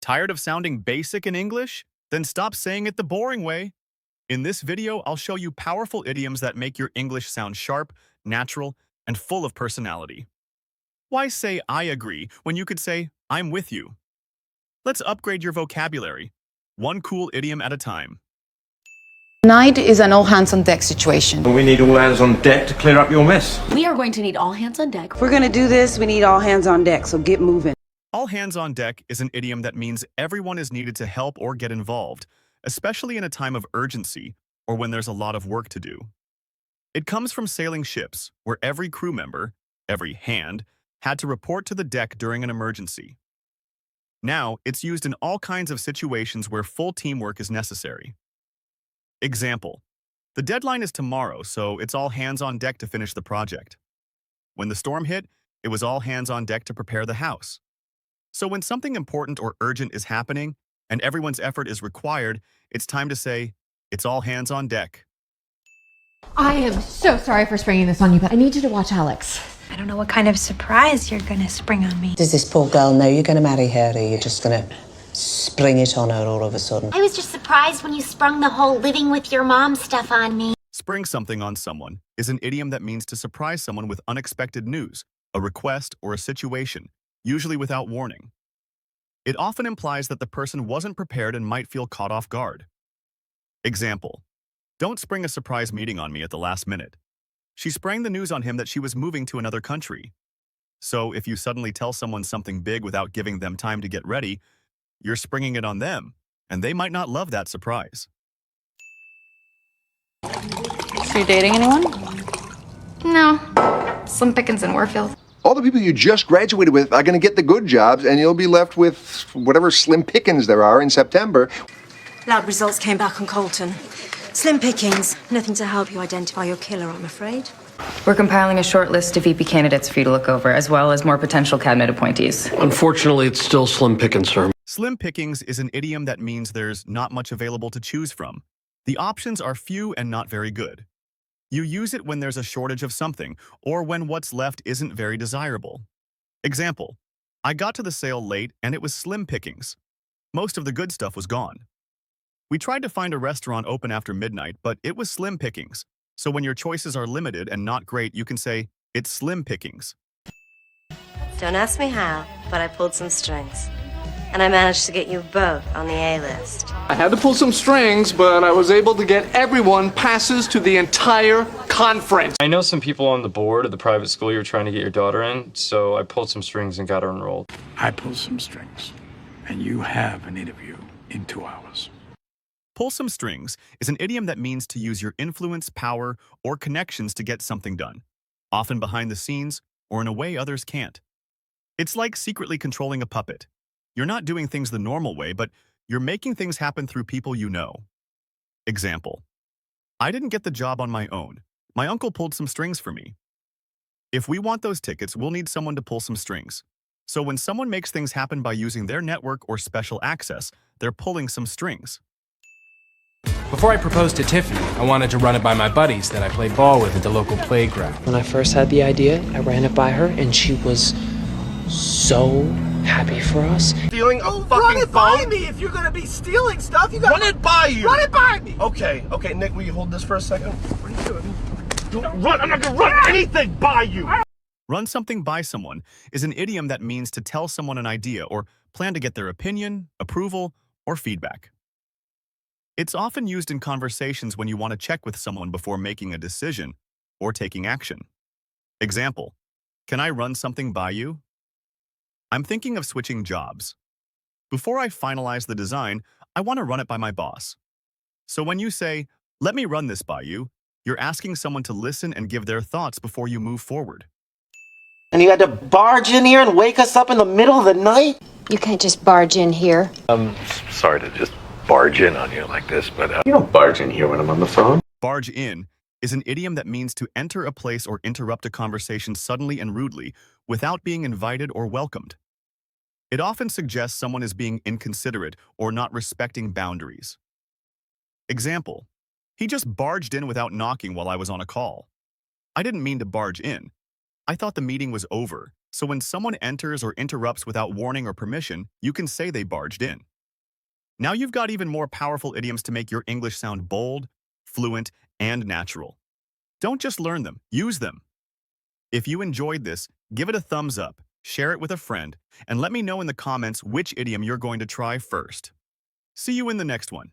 Tired of sounding basic in English? Then stop saying it the boring way. In this video, I'll show you powerful idioms that make your English sound sharp, natural, and full of personality. Why say I agree when you could say I'm with you? Let's upgrade your vocabulary, one cool idiom at a time. Tonight is an all-hands-on-deck situation. We need all hands on deck to clear up your mess. We are going to need all hands on deck. If we're gonna do this, we need all hands on deck, so get moving. All hands on deck is an idiom that means everyone is needed to help or get involved, especially in a time of urgency or when there's a lot of work to do. It comes from sailing ships, where every crew member, every hand, had to report to the deck during an emergency. Now, it's used in all kinds of situations where full teamwork is necessary. Example: the deadline is tomorrow, so it's all hands on deck to finish the project. When the storm hit, it was all hands on deck to prepare the house. So when something important or urgent is happening and everyone's effort is required, it's time to say, it's all hands on deck. I am so sorry for springing this on you, but I need you to watch Alex. I don't know what kind of surprise you're gonna spring on me. Does this poor girl know you're going to marry her, or you're just going to spring it on her all of a sudden? I was just surprised when you sprung the whole living with your mom stuff on me. Spring something on someone is an idiom that means to surprise someone with unexpected news, a request, or a situation, usually without warning. It often implies that the person wasn't prepared and might feel caught off guard. Example: don't spring a surprise meeting on me at the last minute. She sprang the news on him that she was moving to another country. So if you suddenly tell someone something big without giving them time to get ready, you're springing it on them, and they might not love that surprise. So you dating anyone? No. Slim pickings in Warfield. All the people you just graduated with are going to get the good jobs, and you'll be left with whatever slim pickings there are in September. Lab results came back on Colton. Slim pickings. Nothing to help you identify your killer, I'm afraid. We're compiling a short list of VP candidates for you to look over, as well as more potential cabinet appointees. Unfortunately, it's still slim pickings, sir. Slim pickings is an idiom that means there's not much available to choose from. The options are few and not very good. You use it when there's a shortage of something, or when what's left isn't very desirable. Example: I got to the sale late and it was slim pickings. Most of the good stuff was gone. We tried to find a restaurant open after midnight, but it was slim pickings. So when your choices are limited and not great, you can say, it's slim pickings. Don't ask me how, but I pulled some strings. And I managed to get you both on the A-list. I had to pull some strings, but I was able to get everyone passes to the entire conference. I know some people on the board of the private school you're trying to get your daughter in, so I pulled some strings and got her enrolled. I pulled some strings, and you have an interview in 2 hours. Pull some strings is an idiom that means to use your influence, power, or connections to get something done, often behind the scenes or in a way others can't. It's like secretly controlling a puppet. You're not doing things the normal way, but you're making things happen through people you know. Example: I didn't get the job on my own. My uncle pulled some strings for me. If we want those tickets, we'll need someone to pull some strings. So when someone makes things happen by using their network or special access, they're pulling some strings. Before I proposed to Tiffany, I wanted to run it by my buddies that I played ball with at the local playground. When I first had the idea, I ran it by her, and she was so happy for us. Stealing a fucking run it phone? by me. If you're gonna be stealing stuff, you gotta run it by you. Run it by me. Okay, Nick, will you hold this for a second? What are you doing? Don't run. I'm not gonna run anything by you. Run something by someone is an idiom that means to tell someone an idea or plan to get their opinion, approval, or feedback. It's often used in conversations when you want to check with someone before making a decision or taking action. Example: can I run something by you? I'm thinking of switching jobs. Before I finalize the design, I want to run it by my boss. So when you say, let me run this by you, you're asking someone to listen and give their thoughts before you move forward. And you had to barge in here and wake us up in the middle of the night? You can't just barge in here. I'm sorry to just barge in on you like this, but you don't barge in here when I'm on the phone. Barge in is an idiom that means to enter a place or interrupt a conversation suddenly and rudely without being invited or welcomed. It often suggests someone is being inconsiderate or not respecting boundaries. Example: he just barged in without knocking while I was on a call. I didn't mean to barge in. I thought the meeting was over, so when someone enters or interrupts without warning or permission, you can say they barged in. Now you've got even more powerful idioms to make your English sound bold, fluent, and natural. Don't just learn them, use them. If you enjoyed this, give it a thumbs up, share it with a friend, and let me know in the comments which idiom you're going to try first. See you in the next one.